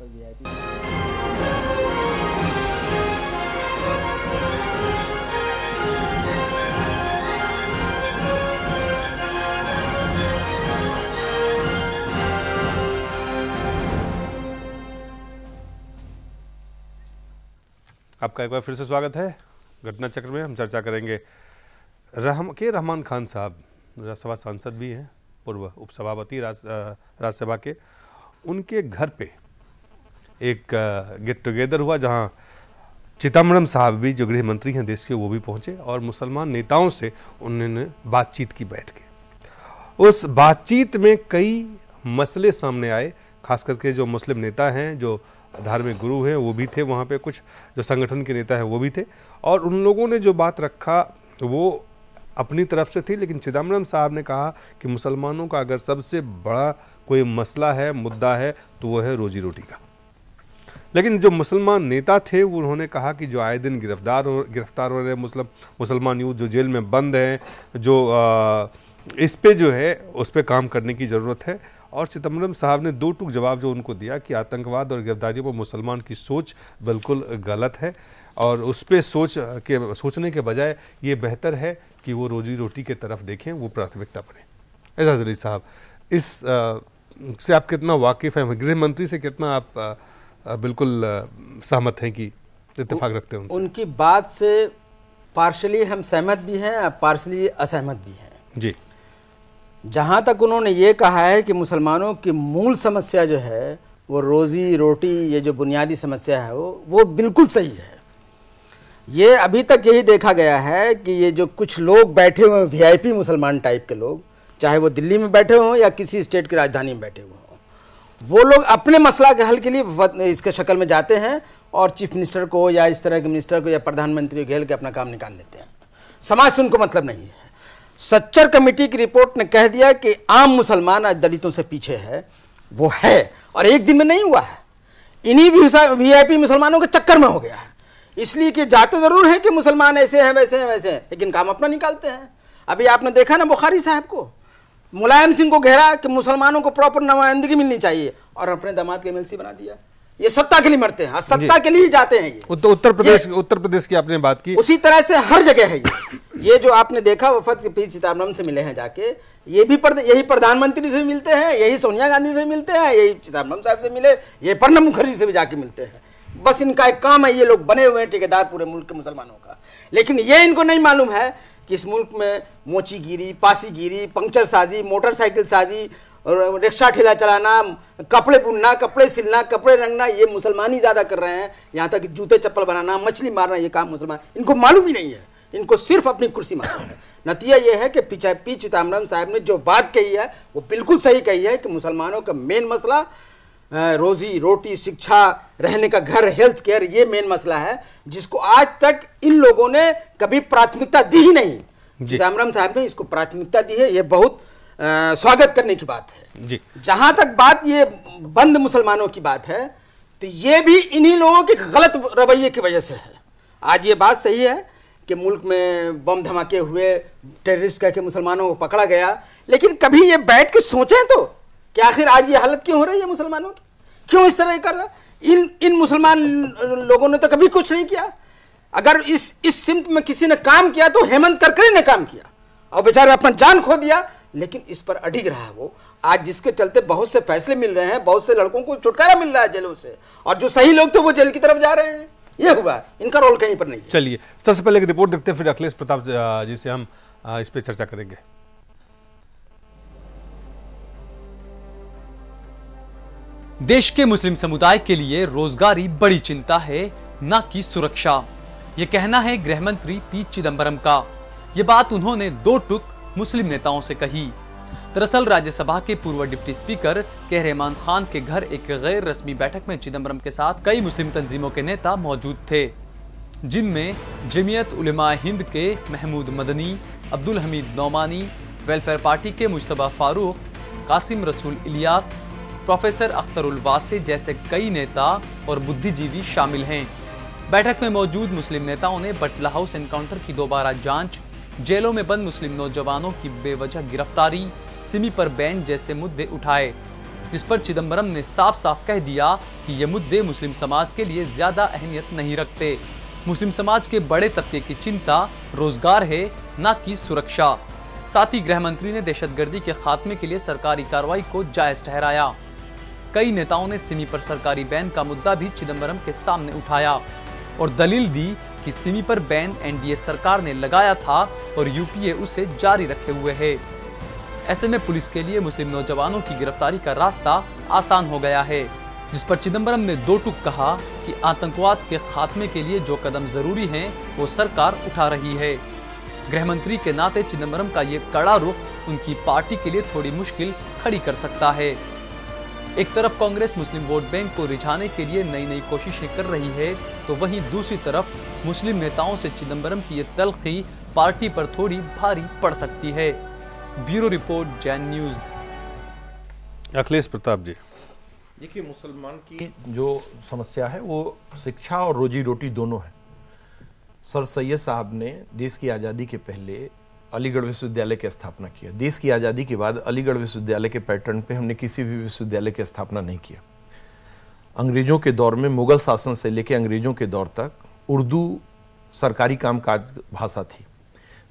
पर VIP आपका एक बार फिर से स्वागत है। घटना चक्र में हम चर्चा करेंगे रहमान खान साहब, राज्यसभा सांसद भी हैं, पूर्व उपसभापति राज्यसभा के। उनके घर पे एक गेट टुगेदर हुआ जहां चिदंबरम साहब भी, जो गृह मंत्री हैं देश के, वो भी पहुंचे और मुसलमान नेताओं से उन्होंने बातचीत की बैठ के। उस बातचीत में कई मसले सामने आए, खास करके जो मुस्लिम नेता हैं, जो धार्मिक गुरु हैं, वो भी थे वहाँ पे, कुछ जो संगठन के नेता हैं वो भी थे, और उन लोगों ने जो बात रखा वो अपनी तरफ से थी। लेकिन चिदंबरम साहब ने कहा कि मुसलमानों का अगर सबसे बड़ा कोई मसला है, मुद्दा है, तो वो है रोजी रोटी का। लेकिन जो मुसलमान नेता थे उन्होंने कहा कि जो आए दिन गिरफ्तार हो रहे मुसलमान यूथ जो जेल में बंद हैं, जो इस पे जो है उस पे काम करने की ज़रूरत है। और चिदंबरम साहब ने दो टूक जवाब जो उनको दिया कि आतंकवाद और गिरफ्तारियों पर मुसलमान की सोच बिल्कुल गलत है और उस पर सोचने के बजाय ये बेहतर है कि वो रोजी रोटी के तरफ देखें, वो प्राथमिकता बने। एजाज अली साहब, इस से आप कितना वाकिफ़ हैं, गृह मंत्री से कितना आप बिल्कुल सहमत हैं कि इत्तेफाक रखते हैं उनसे? उनकी बात से पार्शली हम सहमत भी हैं, पार्शली असहमत भी हैं जी। जहाँ तक उन्होंने ये कहा है कि मुसलमानों की मूल समस्या जो है वो रोज़ी रोटी, ये जो बुनियादी समस्या है वो बिल्कुल सही है। ये अभी तक यही देखा गया है कि ये जो कुछ लोग बैठे हुए VIP मुसलमान टाइप के लोग, चाहे वो दिल्ली में बैठे हों या किसी स्टेट की राजधानी में बैठे हुए हों, वो लोग अपने मसला के हल के लिए इसके शक्ल में जाते हैं और चीफ मिनिस्टर को या इस तरह के मिनिस्टर को या प्रधानमंत्री को घेर के अपना काम निकाल लेते हैं। समाज से उनको मतलब नहीं है। सच्चर कमेटी की रिपोर्ट ने कह दिया कि आम मुसलमान आज दलितों से पीछे है, वो है, और एक दिन में नहीं हुआ है, इन्हीं VIP मुसलमानों के चक्कर में हो गया है। इसलिए कि जाते जरूर हैं कि मुसलमान ऐसे हैं वैसे हैं वैसे हैं, लेकिन काम अपना निकालते हैं। अभी आपने देखा ना बुखारी साहब को, मुलायम सिंह को घेरा कि मुसलमानों को प्रॉपर नुमाइंदगी मिलनी चाहिए और अपने दामाद के MLC बना दिया। ये सत्ता के लिए मरते हैं, सत्ता के लिए जाते हैं। ये उत्तर प्रदेश की आपने बात की, उसी तरह से हर जगह है ये जो आपने देखा वफद के पी चिदंबरम से मिले हैं जाके, ये भी यही प्रधानमंत्री से मिलते हैं, यही सोनिया गांधी से मिलते हैं, यही चिदंबरम साहब से मिले, ये प्रणब मुखर्जी से भी जाके मिलते हैं। बस इनका एक काम है, ये लोग बने हुए हैं ठेकेदार पूरे मुल्क के मुसलमानों का। लेकिन ये इनको नहीं मालूम है कि इस मुल्क में मोचीगिरी, पासीगिरी, पंक्चर साजी, मोटरसाइकिल साजी, रिक्शा ठेला चलाना, कपड़े बुनना, कपड़े सिलना, कपड़े रंगना, ये मुसलमान ही ज़्यादा कर रहे हैं। यहाँ तक कि जूते चप्पल बनाना, मछली मारना, ये काम मुसलमान, इनको मालूम ही नहीं है। इनको सिर्फ अपनी कुर्सी मालूम है। नतीजा ये है कि पी चिदंबरम साहब ने जो बात कही है वो बिल्कुल सही कही है कि मुसलमानों का मेन मसला रोजी रोटी, शिक्षा, रहने का घर, हेल्थ केयर, ये मेन मसला है जिसको आज तक इन लोगों ने कभी प्राथमिकता दी ही नहीं। चिदंबरम साहब ने इसको प्राथमिकता दी है, ये बहुत स्वागत करने की बात है जी। जहां तक बात ये बंद मुसलमानों की बात है, तो ये भी इन्हीं लोगों के गलत रवैये की वजह से है। आज ये बात सही है कि मुल्क में बम धमाके हुए, टेररिस्ट कह के मुसलमानों को पकड़ा गया, लेकिन कभी ये बैठ के सोचें तो कि आखिर आज ये हालत क्यों हो रही है मुसलमानों की, क्यों इस तरह कर रहा है? इन मुसलमान लोगों ने तो कभी कुछ नहीं किया। अगर इस सिमत में किसी ने काम किया तो हेमंत करकरे ने काम किया और बेचारे अपना जान खो दिया, लेकिन इस पर अडिग रहा वो। आज जिसके चलते बहुत से फैसले मिल रहे हैं, बहुत से लड़कों को छुटकारा मिल रहा है जेलों से, और जो सही लोग थे वो जेल की तरफ जा रहे हैं। ये हुआ, इनका रोल कहीं पर नहीं है। चलिए सबसे पहले एक रिपोर्ट देखते हैं, फिर अखिलेश प्रताप जी से हम इस पे चर्चा करेंगे। देश के मुस्लिम समुदाय के लिए रोजगारी बड़ी चिंता है, न कि सुरक्षा। यह कहना है गृह मंत्री पी चिदंबरम का। यह बात उन्होंने दो टुक मुस्लिम नेताओं से कही। दरअसल राज्यसभा के पूर्व डिप्टी स्पीकर के रहमान खान के घर एक गैर रस्मी बैठक में चिदंबरम के साथ कई मुस्लिम तंजीमों के नेता मौजूद थे, जिनमें जमीयत उलेमा हिंद के महमूद मदनी, अब्दुल हमीद नौमानी, वेलफेयर पार्टी के मुश्तबा फारूक, कासिम रसूल इलियास, प्रोफेसर अख्तरुल वासे जैसे कई नेता और बुद्धिजीवी शामिल हैं। बैठक में मौजूद मुस्लिम नेताओं ने बटला हाउस एनकाउंटर की दोबारा जांच, जेलों में बंद मुस्लिम नौजवानों की बेवजह गिरफ्तारी, सिमी पर बैन जैसे मुद्दे उठाए। जिस पर चिदंबरम ने साफ साफ कह दिया कि ये मुद्दे मुस्लिम समाज के लिए ज्यादा अहमियत नहीं रखते। मुस्लिम समाज के बड़े तबके की चिंता रोजगार है, न कि सुरक्षा। साथ ही गृह मंत्री ने दहशतगर्दी के खात्मे के लिए सरकारी कार्रवाई को जायज ठहराया। कई नेताओं ने सिमी पर सरकारी बैन का मुद्दा भी चिदंबरम के सामने उठाया और दलील दी कि सिमी पर बैन एनडीए सरकार ने लगाया था और यूपीए उसे जारी रखे हुए है। ऐसे में पुलिस के लिए मुस्लिम नौजवानों की गिरफ्तारी का रास्ता आसान हो गया है, जिस पर चिदंबरम ने दो टूक कहा कि आतंकवाद के खात्मे के लिए जो कदम जरूरी हैं, वो सरकार उठा रही है। गृह मंत्री के नाते चिदंबरम का ये कड़ा रुख उनकी पार्टी के लिए थोड़ी मुश्किल खड़ी कर सकता है। एक तरफ कांग्रेस मुस्लिम वोट बैंक को रिझाने के लिए नई नई कोशिशें कर रही है, तो वहीं दूसरी तरफ मुस्लिम नेताओं से चिदंबरम की ये तलखी पार्टी पर थोड़ी भारी पड़ सकती है। Bureau report, Jain news. Akhilesh Pratap ji, देखिए, मुसलमान की जो समस्या है वो शिक्षा और रोजी रोटी दोनों है। सर सैयद साहब ने देश की आज़ादी के पहले अलीगढ़ विश्वविद्यालय की स्थापना किया। देश की आज़ादी के बाद अलीगढ़ विश्वविद्यालय के पैटर्न पे हमने किसी भी विश्वविद्यालय की स्थापना नहीं किया। अंग्रेजों के दौर में, मुगल शासन से लेकर अंग्रेजों के दौर तक उर्दू सरकारी कामकाज भाषा थी।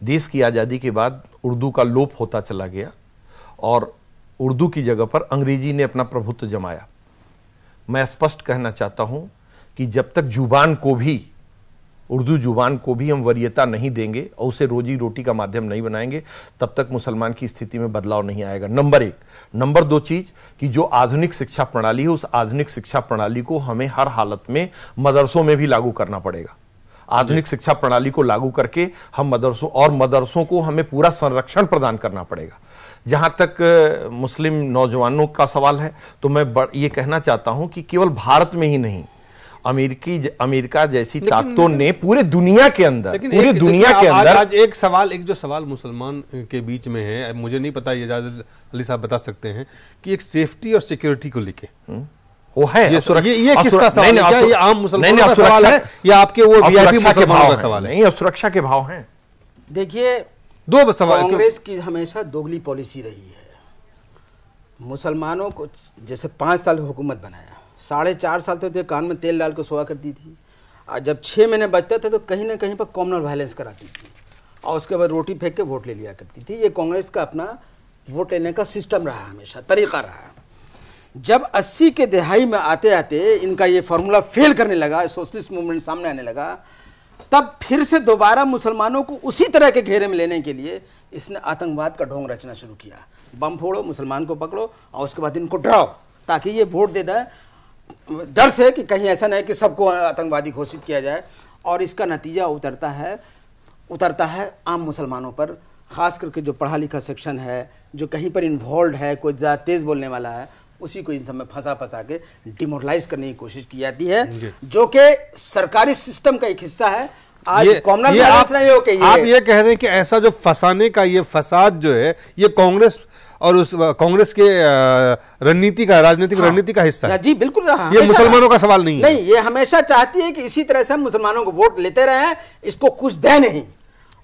देश की आज़ादी के बाद उर्दू का लोप होता चला गया और उर्दू की जगह पर अंग्रेजी ने अपना प्रभुत्व जमाया। मैं स्पष्ट कहना चाहता हूं कि जब तक जुबान को भी, उर्दू जुबान को भी हम वरीयता नहीं देंगे और उसे रोजी रोटी का माध्यम नहीं बनाएंगे, तब तक मुसलमान की स्थिति में बदलाव नहीं आएगा। नंबर एक। नंबर दो चीज कि जो आधुनिक शिक्षा प्रणाली है, उस आधुनिक शिक्षा प्रणाली को हमें हर हालत में मदरसों में भी लागू करना पड़ेगा। आधुनिक शिक्षा प्रणाली को लागू करके हम मदरसों को हमें पूरा संरक्षण प्रदान करना पड़ेगा। जहां तक मुस्लिम नौजवानों का सवाल है, तो मैं ये कहना चाहता हूं कि केवल भारत में ही नहीं, अमेरिका जैसी ताकतों ने पूरे दुनिया के अंदर आज एक जो सवाल मुसलमान के बीच में है, मुझे नहीं पता, ये इजाज़त अली साहब बता सकते हैं कि एक सेफ्टी और सिक्योरिटी को लेके वो है ये किसका सवाल है? क्या ये आम मुसलमानों का सवाल है या आपके वो वीआईपी मुसलमानों का सवाल है? नहीं, सुरक्षा के भाव हैं। देखिए, दो सवाल। कांग्रेस की हमेशा दोगली पॉलिसी रही है। मुसलमानों को जैसे 5 साल हुकूमत बनाया, 4.5 साल तो कान में तेल डाल के सोया करती थी, और जब 6 महीने बचते थे तो कहीं ना कहीं पर कॉम्युनल वायलेंस कराती थी और उसके बाद रोटी फेंक के वोट ले लिया करती थी। ये कांग्रेस का अपना वोट लेने का सिस्टम रहा, हमेशा तरीका रहा। जब 80 के दहाई में आते आते इनका ये फार्मूला फेल करने लगा, सोशलिस्ट मूवमेंट सामने आने लगा, तब फिर से दोबारा मुसलमानों को उसी तरह के घेरे में लेने के लिए इसने आतंकवाद का ढोंग रचना शुरू किया। बम फोड़ो, मुसलमान को पकड़ो और उसके बाद इनको डराओ ताकि ये वोट दे दें, डर से कि कहीं ऐसा नहीं कि सबको आतंकवादी घोषित किया जाए। और इसका नतीजा उतरता है आम मुसलमानों पर, ख़ास करके जो पढ़ा लिखा सेक्शन है, जो कहीं पर इन्वॉल्व है, कोई ज़्यादा तेज़ बोलने वाला है, उसी को इन सब में फंसा के डिमोरलाइज करने की कोशिश की जाती है, जो कि सरकारी सिस्टम का एक हिस्सा है। आज कॉमनल बैलेंस नहीं हो के आप ये कह रहे हैं कि ऐसा जो फंसाने का ये फसाद जो है, ये कांग्रेस और उस कांग्रेस के रणनीति का, राजनीतिक रणनीति का हिस्सा है? जी बिल्कुल रहा। ये मुसलमानों का सवाल नहीं है। नहीं, ये हमेशा चाहती है कि इसी तरह से हम मुसलमानों को वोट लेते रहे, इसको कुछ दे नहीं।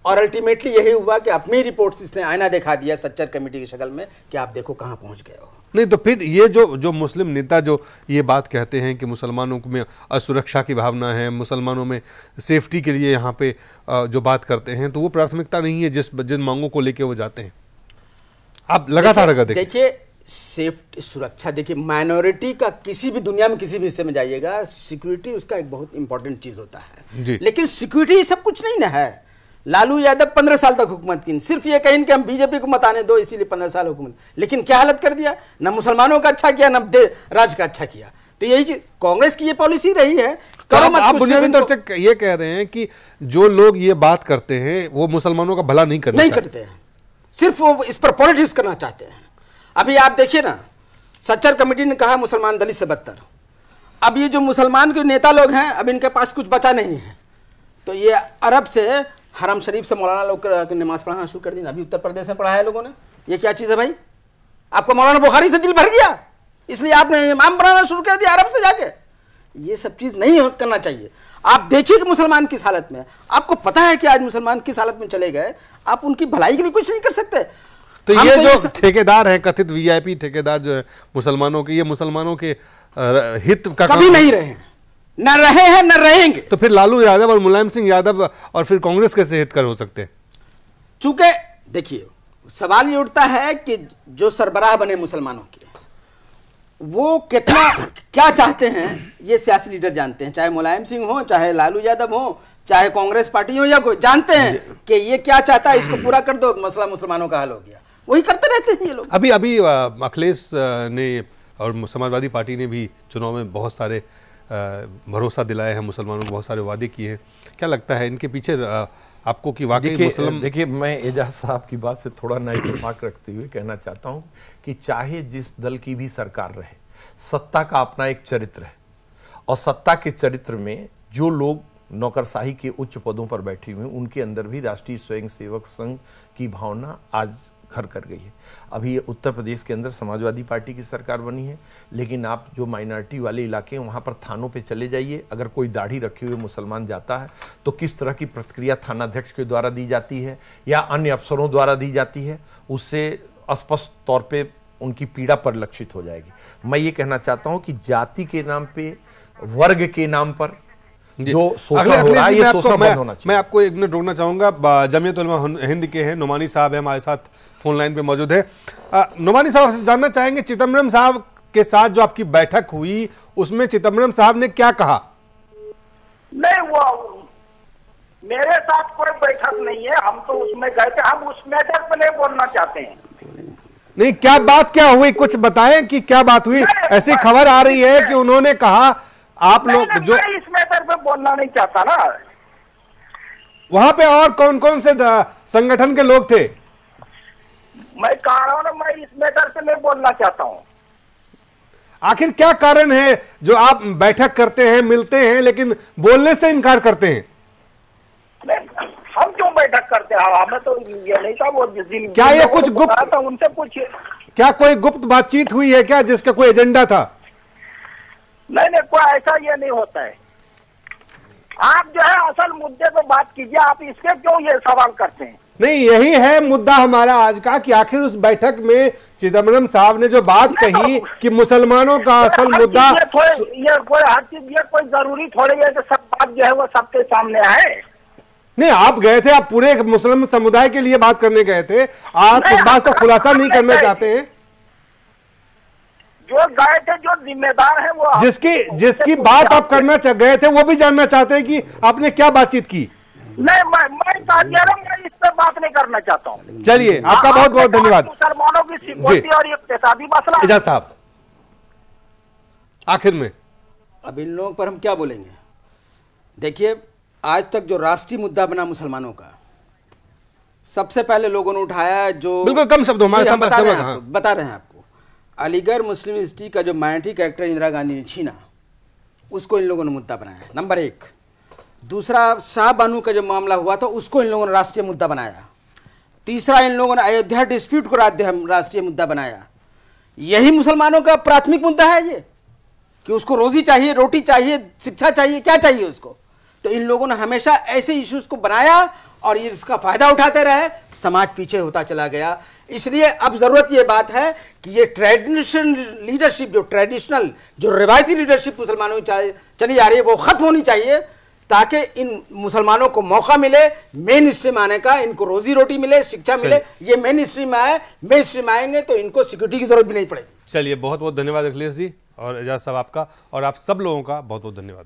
और अल्टीमेटली यही हुआ कि अपनी रिपोर्ट्स इसने आईना दिखा दिया सच्चर कमेटी की शक्ल में कि आप देखो कहां पहुंच गए हो। नहीं तो फिर ये जो मुस्लिम नेता जो ये बात कहते हैं कि मुसलमानों में असुरक्षा की भावना है, मुसलमानों में सेफ्टी के लिए यहाँ पे जो बात करते हैं, तो वो प्राथमिकता नहीं है जिन मांगों को लेके वो जाते हैं। आप लगातार अगर देखिए सेफ्टी, सुरक्षा, देखिए माइनॉरिटी का किसी भी दुनिया में किसी भी हिस्से में जाइएगा, सिक्योरिटी उसका एक बहुत इंपॉर्टेंट चीज होता है। लेकिन सिक्योरिटी सब कुछ नहीं ना है। लालू यादव 15 साल तक हुकूमत की, सिर्फ ये कहीं कि हम बीजेपी को मत आने दो इसीलिए 15 साल हुकूमत, लेकिन क्या हालत कर दिया, न मुसलमानों का अच्छा किया, न राज्य का अच्छा किया। तो यही चीज कांग्रेस की ये पॉलिसी रही है। आप बुनियादी तौर से ये कह रहे हैं कि जो लोग ये बात करते हैं वो मुसलमानों का भला नहीं करते हैं, सिर्फ वो इस पर पॉलिटिक्स करना चाहते हैं। अभी आप देखिए ना, सच्चर कमेटी ने कहा मुसलमान दलित से बदतर। अब ये जो मुसलमान के नेता लोग हैं, अब इनके पास कुछ बचा नहीं है, तो ये अरब से, हरम शरीफ से मौलाना लोग नमाज पढ़ाना शुरू कर दी। अभी उत्तर प्रदेश में पढ़ाया लोगों ने। ये क्या चीज़ है भाई? आपको मौलाना बुखारी से दिल भर गया इसलिए आपने इमाम बनाना शुरू कर दिया अरब से जाके। ये सब चीज़ नहीं करना चाहिए। आप देखिए कि मुसलमान किस हालत में है। आपको पता है कि आज मुसलमान किस हालत में चले गए, आप उनकी भलाई के लिए कुछ नहीं कर सकते। तो ये जो ठेकेदार है, कथित वीआईपी ठेकेदार जो है मुसलमानों के, ये मुसलमानों के हित का कभी नहीं रहे हैं, न रहे हैं न रहेंगे। तो फिर लालू यादव और मुलायम सिंह यादव और फिर कांग्रेस कैसे हितकर हो सकते हैं? चूंकि देखिए, सवाल ये उठता है कि जो सरबराह बने मुसलमानों के, वो कितना क्या चाहते हैं ये सियासी लीडर जानते हैं, चाहे मुलायम सिंह हो, चाहे लालू यादव हो, चाहे कांग्रेस पार्टी हो, या कोई जानते हैं कि ये क्या चाहता है, इसको पूरा कर दो, मसला मुसलमानों का हल हो गया, वही करते रहते हैं ये लोग। अभी अखिलेश ने और समाजवादी पार्टी ने भी चुनाव में बहुत सारे भरोसा दिलाए हैं मुसलमानों को, बहुत सारे वादे किए हैं। क्या लगता है इनके पीछे आपको कि वाकई मुसलमान? देखिए, मैं एजाज साहब की बात से थोड़ा ना इत्तेफाक रखते हुए कहना चाहता हूं कि चाहे जिस दल की भी सरकार रहे, सत्ता का अपना एक चरित्र है, और सत्ता के चरित्र में जो लोग नौकरशाही के उच्च पदों पर बैठे हुए हैं, उनके अंदर भी राष्ट्रीय स्वयंसेवक संघ की भावना आज घर कर गई है। अभी उत्तर प्रदेश के अंदर समाजवादी पार्टी की सरकार बनी है, लेकिन आप जो माइनॉरिटी वाले इलाके हैं वहाँ पर थानों पे चले जाइए, अगर कोई दाढ़ी रखे हुए मुसलमान जाता है तो किस तरह की प्रतिक्रिया थानाध्यक्ष के द्वारा दी जाती है या अन्य अफसरों द्वारा दी जाती है, उससे स्पष्ट तौर पे उनकी पीड़ा परिलक्षित हो जाएगी। मैं ये कहना चाहता हूँ कि जाति के नाम पे, वर्ग के नाम पर जो शोषण हो रहा है, ये शोषण बंद होना चाहिए। मैं आपको एक मिनट रोकना चाहूंगा। जमीयत उलमा हिंद के हैं नुमानी साहब है, हमारे साथ फोन लाइन पे मौजूद है। नुमानी साहब से जानना चाहेंगे, चिदम्बरम साहब के साथ जो आपकी बैठक हुई, उसमें चिदम्बरम साहब ने क्या कहा? नहीं, वो मेरे साथ कोई बैठक नहीं है, हम तो उसमें गए थे, हम उस मैटर पर नहीं बोलना चाहते हैं। नहीं, क्या बात क्या हुई, कुछ बताएं कि क्या बात हुई? ऐसी खबर आ रही है कि उन्होंने कहा आप लोग जो इस मैटर पे बोलना नहीं चाहता ना। वहां पे और कौन कौन से संगठन के लोग थे? मैं कह रहा हूं ना, मैं इस मैटर पे नहीं बोलना चाहता हूं। आखिर क्या कारण है जो आप बैठक करते हैं, मिलते हैं, लेकिन बोलने से इनकार करते हैं? हम क्यों बैठक करते हैं? हमें तो ये नहीं था। वो जिस दिन क्या ये कुछ गुप्त था, उनसे पूछिए। क्या कोई गुप्त बातचीत हुई है क्या, जिसका कोई एजेंडा था? नहीं, कोई ऐसा ये नहीं होता है। आप जो है असल मुद्दे पे बात कीजिए, आप इसके क्यों ये सवाल करते हैं? नहीं, यही है मुद्दा हमारा आज का कि आखिर उस बैठक में चिदम्बरम साहब ने जो बात कही कि मुसलमानों का असल मुद्दा, ये कोई हर चीज, ये कोई जरूरी थोड़ी है कि सब बात जो है वो सबके सामने आए। नहीं, आप गए थे, आप पूरे मुस्लिम समुदाय के लिए बात करने गए थे, आप इस बात को खुलासा नहीं करना चाहते हैं? जो गए थे, जो जिम्मेदार है वो, जिसकी बात आप करना गए थे, वो भी जानना चाहते हैं कि आपने क्या बातचीत की। नहीं, मैं इस पर बात नहीं करना चाहता हूँ। चलिए, आपका बहुत बहुत धन्यवाद। मुसलमानों की सिक्योरिटी और इक्तिसादी मसला। एजाज साहब, आखिर में अब इन लोगों पर हम क्या बोलेंगे? देखिए, आज तक जो राष्ट्रीय मुद्दा बना मुसलमानों का, सबसे पहले लोगों ने उठाया, जो बिल्कुल कम शब्दों में बता रहे हैं आपको, अलीगढ़ मुस्लिम यूनिवर्सिटी का जो माइनॉरिटी कैरेक्टर इंदिरा गांधी ने छीना, उसको इन लोगों ने मुद्दा बनाया, नंबर 1। दूसरा, शाहबानू का जो मामला हुआ था, उसको इन लोगों ने राष्ट्रीय मुद्दा बनाया। तीसरा, इन लोगों ने अयोध्या डिस्प्यूट को राष्ट्रीय मुद्दा बनाया। यही मुसलमानों का प्राथमिक मुद्दा है ये, कि उसको रोजी चाहिए, रोटी चाहिए, शिक्षा चाहिए, क्या चाहिए उसको। तो इन लोगों ने हमेशा ऐसे इश्यूज को बनाया और ये इसका फायदा उठाते रहे, समाज पीछे होता चला गया। इसलिए अब जरूरत ये बात है कि ये ट्रेडिशनल लीडरशिप, जो रिवायती लीडरशिप मुसलमानों की चली आ रही है, वो खत्म होनी चाहिए, ताकि इन मुसलमानों को मौका मिले मेन स्ट्रीम आने का, इनको रोजी रोटी मिले, शिक्षा मिले, ये मेन स्ट्रीम आए। मेन स्ट्रीम आएंगे तो इनको सिक्योरिटी की जरूरत भी नहीं पड़ेगी। चलिए, बहुत बहुत धन्यवाद अखिलेश जी और एजाज साहब आपका, और आप सब लोगों का बहुत बहुत धन्यवाद।